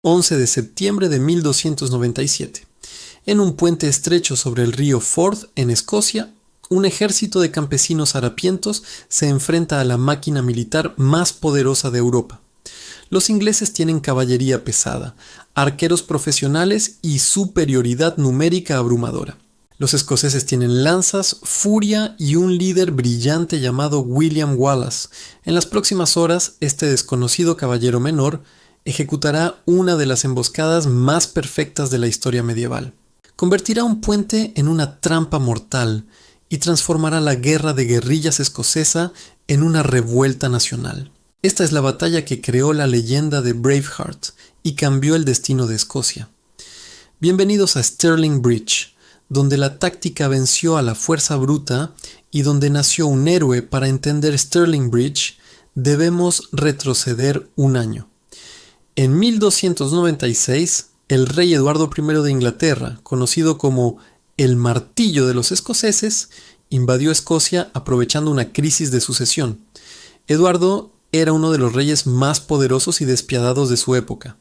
11 de septiembre de 1297. En un puente estrecho sobre el río Forth, en Escocia, un ejército de campesinos harapientos se enfrenta a la máquina militar más poderosa de Europa. Los ingleses tienen caballería pesada, arqueros profesionales y superioridad numérica abrumadora. Los escoceses tienen lanzas, furia y un líder brillante llamado William Wallace. En las próximas horas, este desconocido caballero menor ejecutará una de las emboscadas más perfectas de la historia medieval. Convertirá un puente en una trampa mortal y transformará la guerra de guerrillas escocesa en una revuelta nacional. Esta es la batalla que creó la leyenda de Braveheart y cambió el destino de Escocia. Bienvenidos a Stirling Bridge, donde la táctica venció a la fuerza bruta y donde nació un héroe. Para entender Stirling Bridge, debemos retroceder un año. En 1296, el rey Eduardo I de Inglaterra, conocido como el Martillo de los Escoceses, invadió Escocia aprovechando una crisis de sucesión. Eduardo era uno de los reyes más poderosos y despiadados de su época.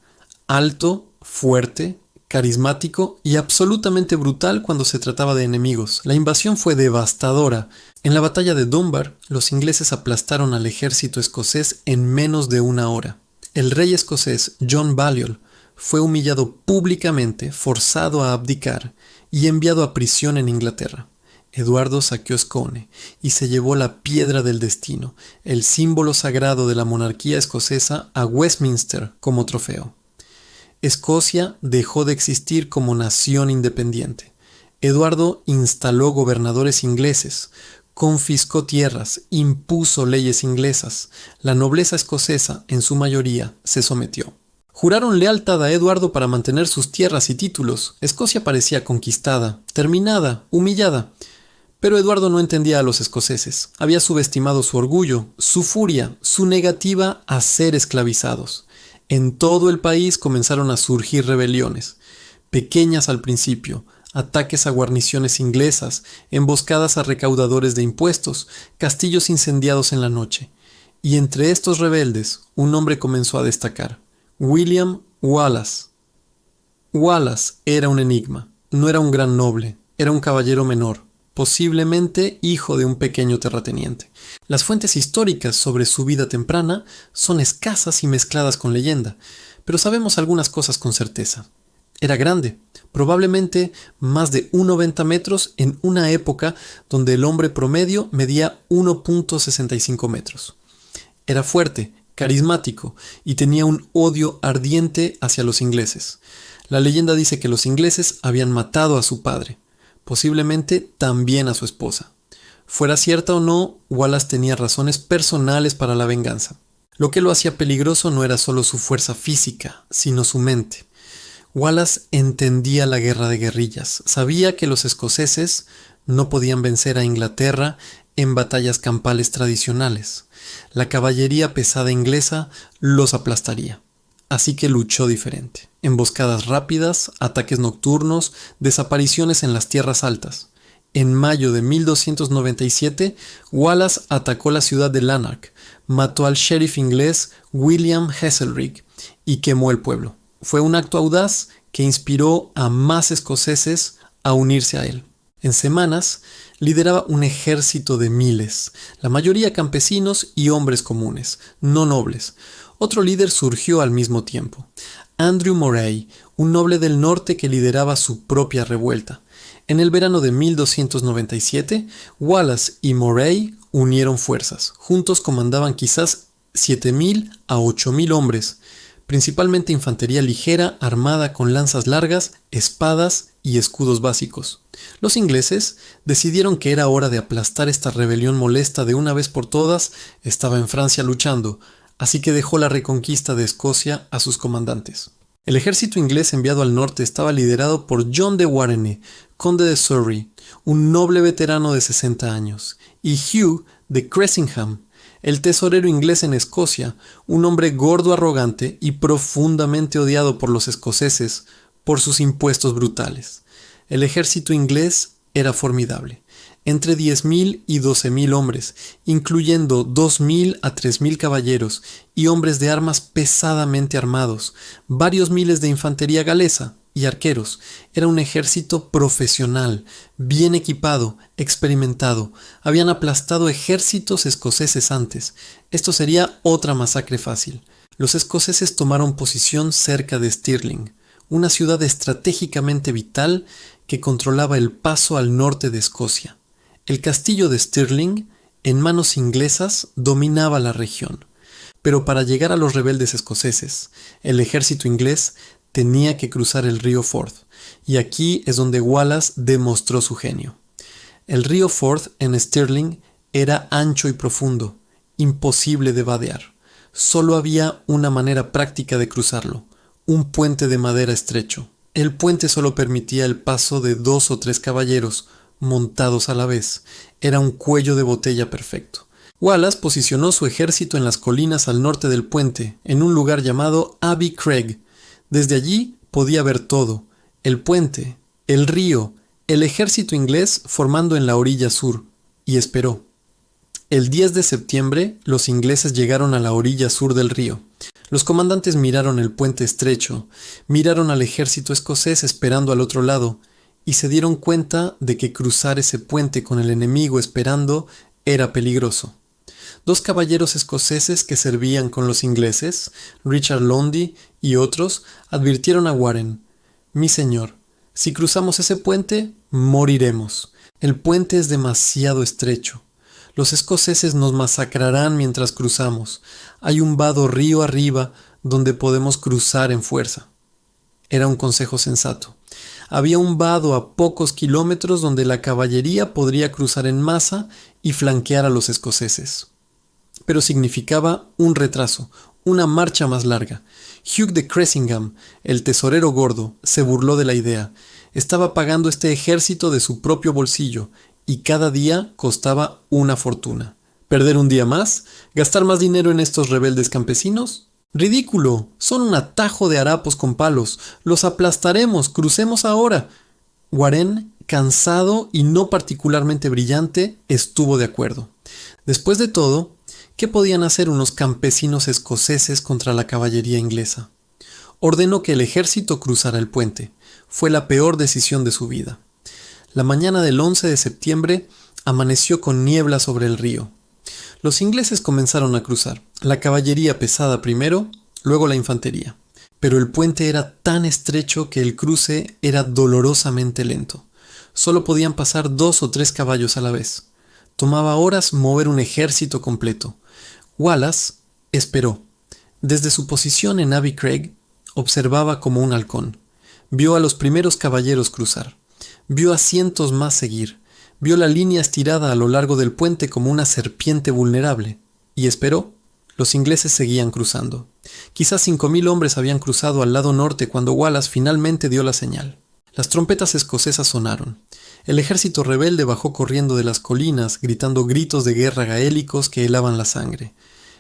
Alto, fuerte, carismático y absolutamente brutal cuando se trataba de enemigos. La invasión fue devastadora. En la batalla de Dunbar, los ingleses aplastaron al ejército escocés en menos de una hora. El rey escocés John Balliol fue humillado públicamente, forzado a abdicar y enviado a prisión en Inglaterra. Eduardo saqueó Scone y se llevó la piedra del destino, el símbolo sagrado de la monarquía escocesa, a Westminster como trofeo. Escocia dejó de existir como nación independiente. Eduardo instaló gobernadores ingleses, confiscó tierras, impuso leyes inglesas. La nobleza escocesa, en su mayoría, se sometió. Juraron lealtad a Eduardo para mantener sus tierras y títulos. Escocia parecía conquistada, terminada, humillada. Pero Eduardo no entendía a los escoceses. Había subestimado su orgullo, su furia, su negativa a ser esclavizados. En todo el país comenzaron a surgir rebeliones, pequeñas al principio, ataques a guarniciones inglesas, emboscadas a recaudadores de impuestos, castillos incendiados en la noche. Y entre estos rebeldes, un hombre comenzó a destacar: William Wallace. Wallace era un enigma. No era un gran noble, era un caballero menor, posiblemente hijo de un pequeño terrateniente. Las fuentes históricas sobre su vida temprana son escasas y mezcladas con leyenda, pero sabemos algunas cosas con certeza. Era grande, probablemente más de 1,90 metros en una época donde el hombre promedio medía 1,65 metros. Era fuerte, carismático y tenía un odio ardiente hacia los ingleses. La leyenda dice que los ingleses habían matado a su padre, posiblemente también a su esposa. Fuera cierta o no, Wallace tenía razones personales para la venganza. Lo que lo hacía peligroso no era solo su fuerza física, sino su mente. Wallace entendía la guerra de guerrillas, sabía que los escoceses no podían vencer a Inglaterra en batallas campales tradicionales. La caballería pesada inglesa los aplastaría. Así que luchó diferente. Emboscadas rápidas, ataques nocturnos, desapariciones en las tierras altas. En mayo de 1297, Wallace atacó la ciudad de Lanark, mató al sheriff inglés William Heselrigg y quemó el pueblo. Fue un acto audaz que inspiró a más escoceses a unirse a él. En semanas, lideraba un ejército de miles, la mayoría campesinos y hombres comunes, no nobles. Otro líder surgió al mismo tiempo: Andrew Moray, un noble del norte que lideraba su propia revuelta. En el verano de 1297, Wallace y Moray unieron fuerzas. Juntos comandaban quizás 7,000 a 8,000 hombres, principalmente infantería ligera armada con lanzas largas, espadas y escudos básicos. Los ingleses decidieron que era hora de aplastar esta rebelión molesta de una vez por todas. Estaba en Francia luchando, así que dejó la reconquista de Escocia a sus comandantes. El ejército inglés enviado al norte estaba liderado por John de Warenne, conde de Surrey, un noble veterano de 60 años, y Hugh de Cressingham, el tesorero inglés en Escocia, un hombre gordo, arrogante y profundamente odiado por los escoceses por sus impuestos brutales. El ejército inglés era formidable. entre 10.000 y 12.000 hombres, incluyendo 2.000 a 3.000 caballeros y hombres de armas pesadamente armados, varios miles de infantería galesa y arqueros. Era un ejército profesional, bien equipado, experimentado. Habían aplastado ejércitos escoceses antes. Esto sería otra masacre fácil. Los escoceses tomaron posición cerca de Stirling, una ciudad estratégicamente vital que controlaba el paso al norte de Escocia. El castillo de Stirling, en manos inglesas, dominaba la región. Pero para llegar a los rebeldes escoceses, el ejército inglés tenía que cruzar el río Forth, y aquí es donde Wallace demostró su genio. El río Forth en Stirling era ancho y profundo, imposible de vadear. Solo había una manera práctica de cruzarlo, un puente de madera estrecho. El puente solo permitía el paso de 2 o 3 caballeros, montados a la vez. Era un cuello de botella perfecto. Wallace posicionó su ejército en las colinas al norte del puente, en un lugar llamado Abbey Craig. Desde allí podía ver todo: el puente, el río, el ejército inglés formando en la orilla sur, y esperó. El 10 de septiembre, los ingleses llegaron a la orilla sur del río. Los comandantes miraron el puente estrecho, miraron al ejército escocés esperando al otro lado, y se dieron cuenta de que cruzar ese puente con el enemigo esperando era peligroso. 2 caballeros escoceses que servían con los ingleses, Richard Lundy y otros, advirtieron a Warren: «Mi señor, si cruzamos ese puente, moriremos. El puente es demasiado estrecho. Los escoceses nos masacrarán mientras cruzamos. Hay un vado río arriba donde podemos cruzar en fuerza». Era un consejo sensato. Había un vado a pocos kilómetros donde la caballería podría cruzar en masa y flanquear a los escoceses. Pero significaba un retraso, una marcha más larga. Hugh de Cressingham, el tesorero gordo, se burló de la idea. Estaba pagando este ejército de su propio bolsillo, y cada día costaba una fortuna. ¿Perder un día más? ¿Gastar más dinero en estos rebeldes campesinos? ¡Ridículo! Son un atajo de harapos con palos. Los aplastaremos. Crucemos ahora. Warren, cansado y no particularmente brillante, estuvo de acuerdo. Después de todo, ¿qué podían hacer unos campesinos escoceses contra la caballería inglesa? Ordenó que el ejército cruzara el puente. Fue la peor decisión de su vida. La mañana del 11 de septiembre amaneció con niebla sobre el río. Los ingleses comenzaron a cruzar, la caballería pesada primero, luego la infantería. Pero el puente era tan estrecho que el cruce era dolorosamente lento. Solo podían pasar 2 o 3 caballos a la vez. Tomaba horas mover un ejército completo. Wallace esperó. Desde su posición en Abbey Craig, observaba como un halcón. Vio a los primeros caballeros cruzar. Vio a cientos más seguir. Vio la línea estirada a lo largo del puente como una serpiente vulnerable. Y esperó. Los ingleses seguían cruzando. Quizás 5.000 hombres habían cruzado al lado norte cuando Wallace finalmente dio la señal. Las trompetas escocesas sonaron. El ejército rebelde bajó corriendo de las colinas, gritando gritos de guerra gaélicos que helaban la sangre.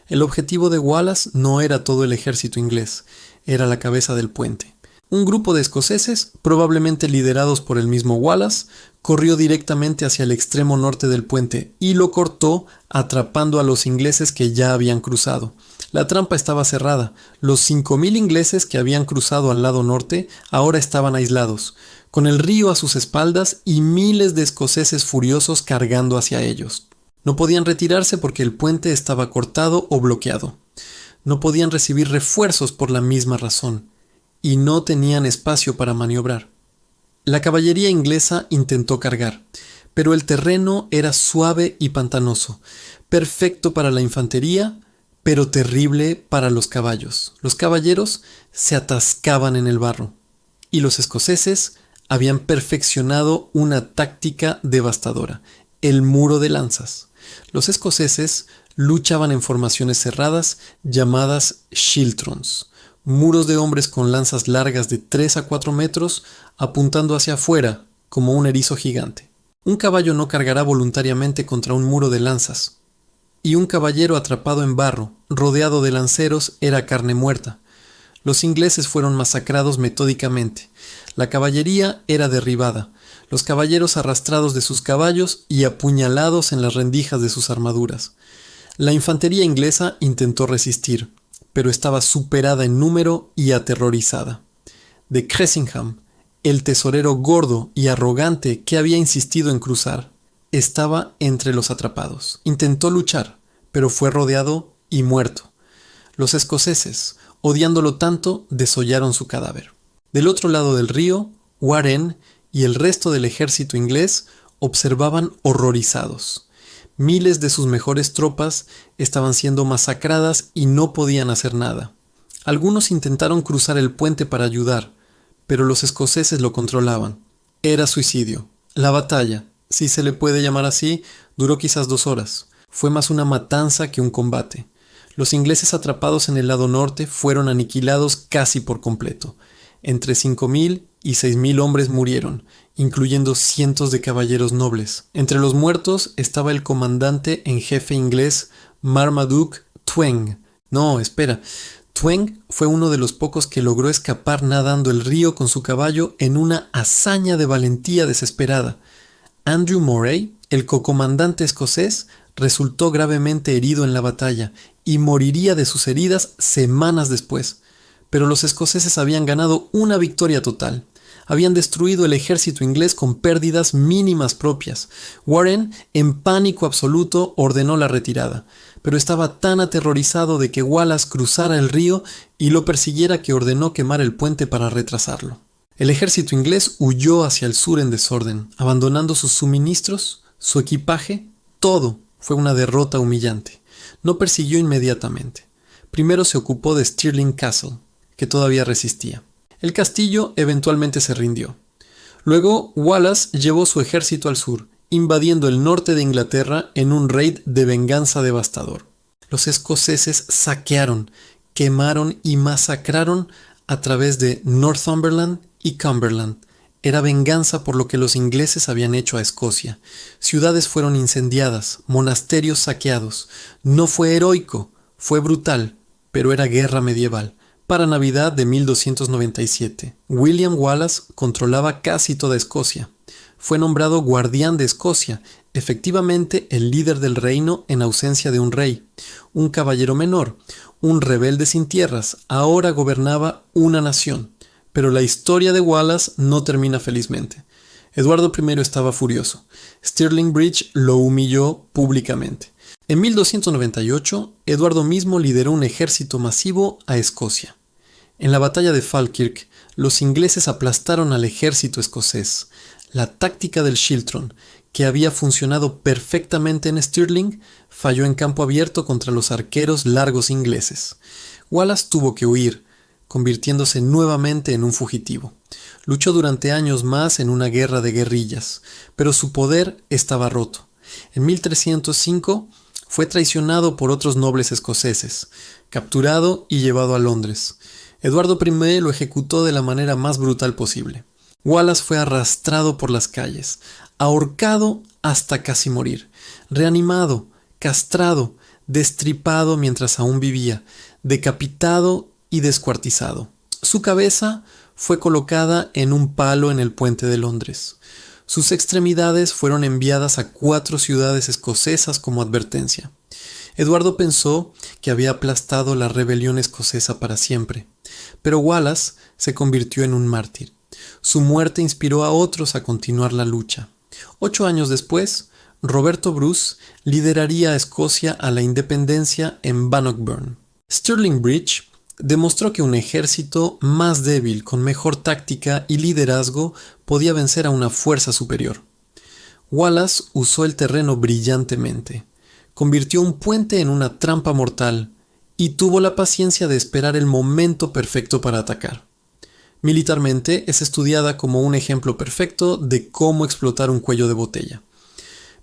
El objetivo de Wallace no era todo el ejército inglés, era la cabeza del puente. Un grupo de escoceses, probablemente liderados por el mismo Wallace, corrió directamente hacia el extremo norte del puente y lo cortó, atrapando a los ingleses que ya habían cruzado. La trampa estaba cerrada. Los 5.000 ingleses que habían cruzado al lado norte ahora estaban aislados, con el río a sus espaldas y miles de escoceses furiosos cargando hacia ellos. No podían retirarse porque el puente estaba cortado o bloqueado. No podían recibir refuerzos por la misma razón. Y no tenían espacio para maniobrar. La caballería inglesa intentó cargar, pero el terreno era suave y pantanoso, perfecto para la infantería, pero terrible para los caballos. Los caballeros se atascaban en el barro, y los escoceses habían perfeccionado una táctica devastadora, el muro de lanzas. Los escoceses luchaban en formaciones cerradas llamadas schiltrons, muros de hombres con lanzas largas de 3 a 4 metros apuntando hacia afuera como un erizo gigante. Un caballo no cargará voluntariamente contra un muro de lanzas, y un caballero atrapado en barro, rodeado de lanceros, era carne muerta. Los ingleses fueron masacrados metódicamente. La caballería era derribada, los caballeros arrastrados de sus caballos y apuñalados en las rendijas de sus armaduras. La infantería inglesa intentó resistir, pero estaba superada en número y aterrorizada. De Cressingham, el tesorero gordo y arrogante que había insistido en cruzar, estaba entre los atrapados. Intentó luchar, pero fue rodeado y muerto. Los escoceses, odiándolo tanto, desollaron su cadáver. Del otro lado del río, Warren y el resto del ejército inglés observaban horrorizados. Miles de sus mejores tropas estaban siendo masacradas y no podían hacer nada. Algunos intentaron cruzar el puente para ayudar, pero los escoceses lo controlaban. Era suicidio. La batalla, si se le puede llamar así, duró quizás 2 horas. Fue más una matanza que un combate. Los ingleses atrapados en el lado norte fueron aniquilados casi por completo. Entre 5.000 y 6.000 hombres murieron, incluyendo cientos de caballeros nobles. Entre los muertos estaba el comandante en jefe inglés Marmaduke Twenge. No, espera. Twenge fue uno de los pocos que logró escapar nadando el río con su caballo en una hazaña de valentía desesperada. Andrew Moray, el cocomandante escocés, resultó gravemente herido en la batalla y moriría de sus heridas semanas después. Pero los escoceses habían ganado una victoria total. Habían destruido el ejército inglés con pérdidas mínimas propias. Warren, en pánico absoluto, ordenó la retirada, pero estaba tan aterrorizado de que Wallace cruzara el río y lo persiguiera que ordenó quemar el puente para retrasarlo. El ejército inglés huyó hacia el sur en desorden, abandonando sus suministros, su equipaje, todo. Fue una derrota humillante. No persiguió inmediatamente. Primero se ocupó de Stirling Castle, que todavía resistía. El castillo eventualmente se rindió. Luego, Wallace llevó su ejército al sur, invadiendo el norte de Inglaterra en un raid de venganza devastador. Los escoceses saquearon, quemaron y masacraron a través de Northumberland y Cumberland. Era venganza por lo que los ingleses habían hecho a Escocia. Ciudades fueron incendiadas, monasterios saqueados. No fue heroico, fue brutal, pero era guerra medieval. Para Navidad de 1297, William Wallace controlaba casi toda Escocia. Fue nombrado guardián de Escocia, efectivamente el líder del reino en ausencia de un rey. Un caballero menor, un rebelde sin tierras, ahora gobernaba una nación. Pero la historia de Wallace no termina felizmente. Eduardo I estaba furioso. Stirling Bridge lo humilló públicamente. En 1298, Eduardo mismo lideró un ejército masivo a Escocia. En la batalla de Falkirk, los ingleses aplastaron al ejército escocés. La táctica del Shiltron, que había funcionado perfectamente en Stirling, falló en campo abierto contra los arqueros largos ingleses. Wallace tuvo que huir, convirtiéndose nuevamente en un fugitivo. Luchó durante años más en una guerra de guerrillas, pero su poder estaba roto. En 1305 fue traicionado por otros nobles escoceses, capturado y llevado a Londres. Eduardo I lo ejecutó de la manera más brutal posible. Wallace fue arrastrado por las calles, ahorcado hasta casi morir, reanimado, castrado, destripado mientras aún vivía, decapitado y descuartizado. Su cabeza fue colocada en un palo en el puente de Londres. Sus extremidades fueron enviadas a 4 ciudades escocesas como advertencia. Eduardo pensó que había aplastado la rebelión escocesa para siempre, pero Wallace se convirtió en un mártir. Su muerte inspiró a otros a continuar la lucha. 8 años después, Roberto Bruce lideraría a Escocia a la independencia en Bannockburn. Stirling Bridge demostró que un ejército más débil, con mejor táctica y liderazgo, podía vencer a una fuerza superior. Wallace usó el terreno brillantemente, convirtió un puente en una trampa mortal y tuvo la paciencia de esperar el momento perfecto para atacar. Militarmente es estudiada como un ejemplo perfecto de cómo explotar un cuello de botella.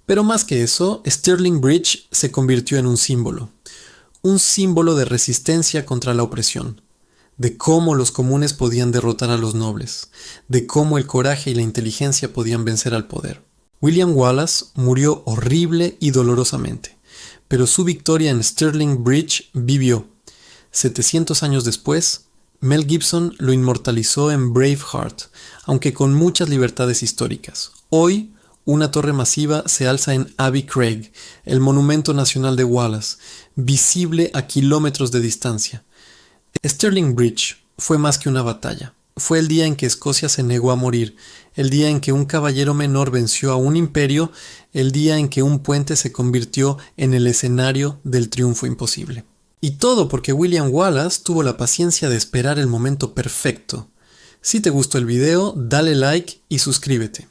Pero más que eso, Stirling Bridge se convirtió en un símbolo de resistencia contra la opresión, de cómo los comunes podían derrotar a los nobles, de cómo el coraje y la inteligencia podían vencer al poder. William Wallace murió horrible y dolorosamente, pero su victoria en Stirling Bridge vivió. 700 años después, Mel Gibson lo inmortalizó en Braveheart, aunque con muchas libertades históricas. Hoy, una torre masiva se alza en Abbey Craig, el monumento nacional de Wallace, visible a kilómetros de distancia. Stirling Bridge fue más que una batalla. Fue el día en que Escocia se negó a morir, el día en que un caballero menor venció a un imperio, el día en que un puente se convirtió en el escenario del triunfo imposible. Y todo porque William Wallace tuvo la paciencia de esperar el momento perfecto. Si te gustó el video, dale like y suscríbete.